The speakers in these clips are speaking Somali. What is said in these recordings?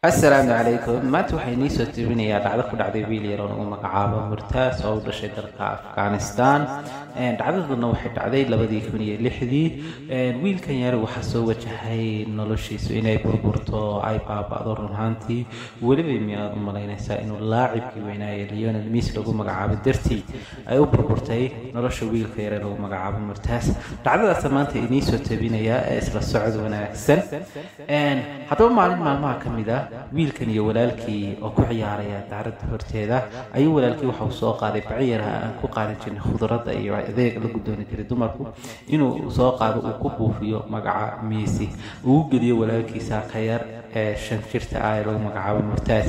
السلام عليكم maanta waxay nii soo tebinayaa dhacdo ku dhacday wiil yar oo lagu magacaabo Murtaas oo u dhashay dalka Afghanistan dhacdaduna waxay dhacday 2006 wiilkan yar waxa soo wajahay noloshiisu inay burburto ay baabado runtii waliba miyaad u malaynaysaa inuu laacibkii weynaaye Lionel Messi lagu magacaabo dartii ay u burburtay nolosha wiilka yar ee lagu magacaabo Murtaas dhacdadaas maanta inii soo tebinayaa isla socod wanaagsan haddaba maalmaha kamid ah wiilkan iyo walaalkii oo ku ciyaaraya daarada horteeda ayuu walaalkii waxa uu soo qaaday baciyaraha aan ku qaadan jirin khudradda iyo adeeg lagu dooni jiray dumarku inuu soo qaado uu ku buufiyo magaca Messi uu geliyo walaalkiisa ka yar ee 5 jirta ah lagu magacaabo Murtaas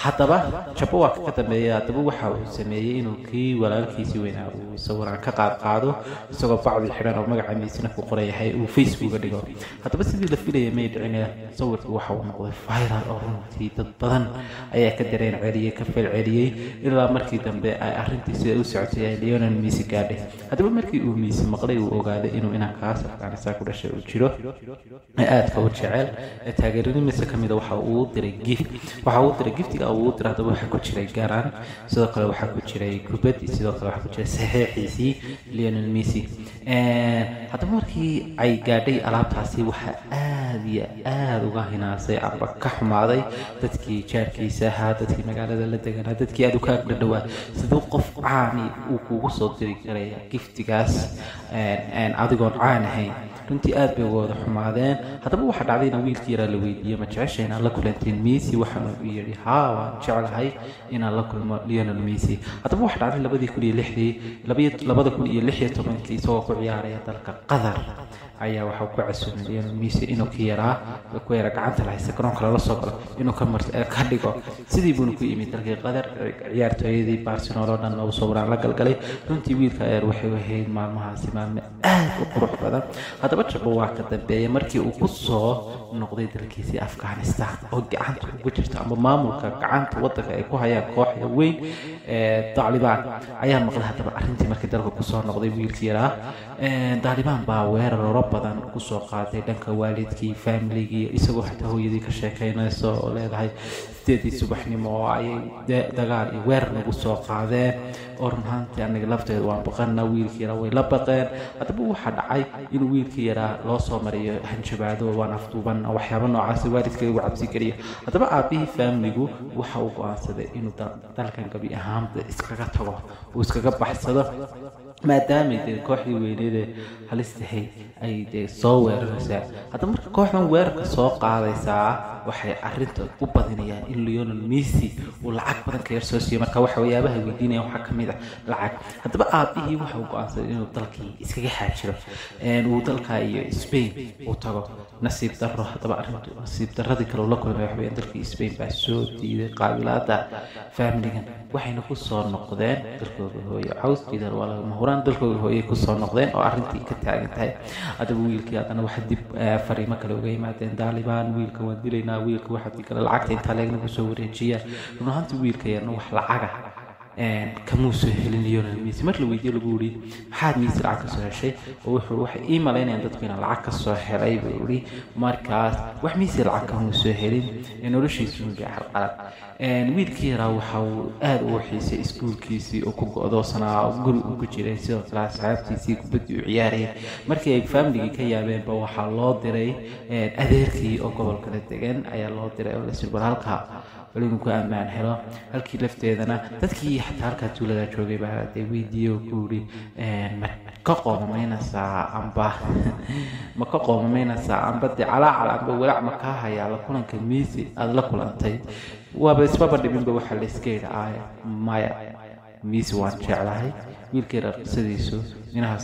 haddaba jabo waa ka dambeeyay haddaba waxa uu sameeyay inuu kii walaalkiisa weynaa uu sawiraan ka qaado isagoo bacdi xiran oo magaca Messi ku qoran yahay uu Facebook dhigo haddaba sidii la filayay may dhicin sawirku waxa uu noqday viral oo runtii dad badan ayaa ka dareen celiyay ka fil celiyay ilaa markii dambe ay arrintiisa u socotay Lionel Messi gaadhay haddaba markii uu Messi maqlay uu ogaaday inuu inaan kaas Afghanistan ku dhashay uu jiro aad ka jecel taageeradii kamid waxa uu diray giftiga uu diray haddaba waxa ku jiray garan sidoo kale waxa ku jiray kubad sidoo kale waxa ku jiray saxiixiisii Lionel Messi haddaba markii ay gaadhay alaabtaasi waxa aad uga hinaasay aba ka xumaaday dadkii jaarkiisa ahaa dadkii magaalada la deganaa dadkii aad u ka dhawaa sidoo qof caani uu kugu soo diri karay giftigaas adigoon caan ahayn runtii aad bay wada xumaadeen haddaba waxa dhacday in wiilkii yar la weydiiyay ma jeceshay inaan la kulantiin Messi waxaan u yiri haa waan jecelahay inaan la kulmo Lionel Messi haddaba waxa dhacday 2016 isagoo ku ciyaaraya dalka Qatar ayaa waxa ku casuumay Lionel Messi inuu ka yaraa ku yara gacanta la haysta garoonka la soo galo inuu ka dhigo sidii buu ku yimid dalka Qatar ciyaartooyadii Barcelona dhan oo soo waran la galgalay runtii wiilka yar waxay ahayd maalmahaasi maalmo aad u qurux badan haddaba jabo waa ka dambeeyay markii uu ku soo noqday dalkiisa Afghanistan oo gacanta ugu jirta ama maamulka gacanta waddanka ay ku hayaan kooxda weyn Taliban ayaa maqlay haddaba arrintii markii dalka ku soo noqday wiilkii yar Taliban baa weerar badan ku soo qaaday dhanka waalidkii family-gii isagoo xataa hooyadii ka sheekaynayso oo leedahay 8 subaxnimo ay dagaal iyo weerar lagu soo qaadeen oo runtii aniga lafteedu waan baqanaa wiilkii yar way la baqeen haddaba waxa dhacay in wiilkii yar loo soo mariyo hanjabaado waan afduuban waxyaabo noocaas waalidkii uu cabsi geliyo haddaba aabihii family-gu waxa uu go'aansaday inuu dalkan gabi ahaan iskaga tago oo iskaga baxsado maadaama kooxdii weyneed halistahay ay soo weeraraysaa haddaba marka kooxdan weerarka soo qaadaysaa waxay arrinta u badinayaan in Lionel Messi uu lacag badan ka yar soo siiyo marka waxa waxyaabaha weydiinaya waxa kamid ah lacag haddaba aabihii waxa uu go'aansaday inuu dalkii iskaga xaajiro uu dalka iyo Spain uu tago nasiib darro haddaba arrintu nasiib darradii kale la kulmay waxa weeyaan dalkii Spain baa soo diiday qaabilaada family-gan waxayna ku soo noqdeen dalkooda hooyo cawskiisa wala mahuraan dalkooda hooyo ku soo noqdeen oo arrintii ka taagan tahay haddaba wiilkii adana waxa dib fariimo kale uga yimaadeen Taliban wiilka waan dilaynaa wiilka waxa kale lacagta inta leegna ku soo wareejiya runtii wiilka yarna wax lacaga kamu soo helin Lionel Messi mar la weydiiyay lagu yiri maxaad Messi lacag ka soo heshay oo wuxuu wax iimaaleynayaan dadku inaan lacag ka soo helay buu yiri markaas wax Messi lacag ka soo helin noloshiisu ma xalqalad wiilkii yar waxa uu aad u xiisay iskuulkiisii oo ku go'doonsanaa guri ugu jiray sidoo kale asxaabtiisii kubadii u ciyaarayay markii ay family-gi ka yaabeen ba waxa loo diray adeerkii oo gobolka la degan ayaa loo diray oo la soo halka waliin ku amaan helo halkii lafteedana dadkii xataa halka tuulada joogay baa weydiiyay ku yiri ma ka qoomaynaysaa amba calaacal amba walaac ma ka hayaa la kulanka Messi aad la kulantay waaba isbaba dhibinba waxa la iska yiraahdaa maya Messi waan jeclahay wiilkii raqsidiisu inaha